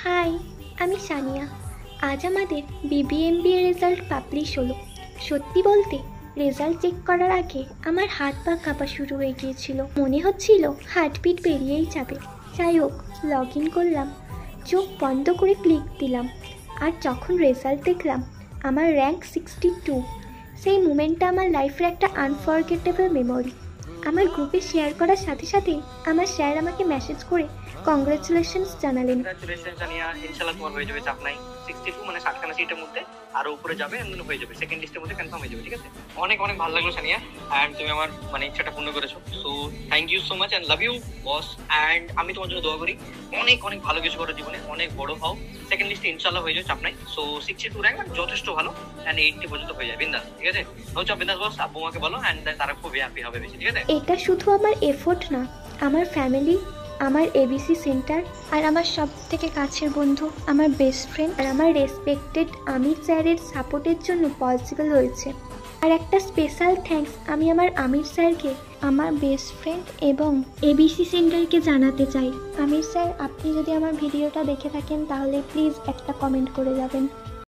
High, আমি সানিয়া। আজ আমাদের বিবিএমবিএ রেজাল্ট পাবলিশ হলো। সত্যি বলতে রেজাল্ট চেক করার আগে আমার হাত পা কাঁপা শুরু হয়ে গিয়েছিল। মনে হচ্ছিল হার্টবিট বেরিয়েই যাবে। যাই হোক, লগ ইন করলাম, চোখ বন্ধ করে ক্লিক দিলাম, আর যখন রেজাল্ট দেখলাম আমার র্যাঙ্ক 62, সেই মুমেন্টটা আমার লাইফের একটা আনফরগেটেবল মেমোরি। আমার গ্রুপে শেয়ার করার সাথে সাথেই আমার স্যার আমাকে মেসেজ করে কংগ্রাচুলেশনস জানালেন। কংগ্রাচুলেশন জানিয়া, ইনশাআল্লাহ তোমার হয়ে যাবে, চাপ নাই। 62 মানে 60খানা সিটের মধ্যে আরো উপরে যাবে, এমন হয়ে যাবে, সেকেন্ড লিস্টের মধ্যে কনফার্ম হয়ে যাবে। ঠিক আছে, অনেক অনেক ভালো লাগলো সানিয়া, এন্ড তুমি আমার মানে ইচ্ছাটা পূর্ণ করেছো। So thank you so much and love you boss. And আমি তোমার জন্য দোয়া করি অনেক অনেক ভালো কিছু করো জীবনে, অনেক বড় হও, সেকেন্ড লিস্টে ইনশাআল্লাহ হয়ে যাবে, চাপ নাই। সো 62 র্যাঙ্ক যথেষ্ট ভালো, এন্ড 80 পর্যন্ত হয়ে যায়, বিন্দাস। ঠিক আছে, হচ্ছে বিন্দাস বস। আব্বু মাকে বলো, এন্ড তারা খুব হ্যাপি হবে বেশি। ঠিক আছে, এটা শুধু আমার এফোর্ট না, আমার ফ্যামিলি, আমার এবিসি সেন্টার, আর আমার সব থেকে কাছের বন্ধু, আমার বেস্ট ফ্রেন্ড আর আমার রেসপেক্টেড আমির স্যারের সাপোর্টের জন্য পসিবল হয়েছে। আর একটা স্পেশাল থ্যাঙ্কস আমি আমার আমির স্যারকে, আমার বেস্ট ফ্রেন্ড এবং এবিসি সেন্টারকে জানাতে চাই। আমির স্যার, আপনি যদি আমার ভিডিওটা দেখে থাকেন তাহলে প্লিজ একটা কমেন্ট করে যাবেন।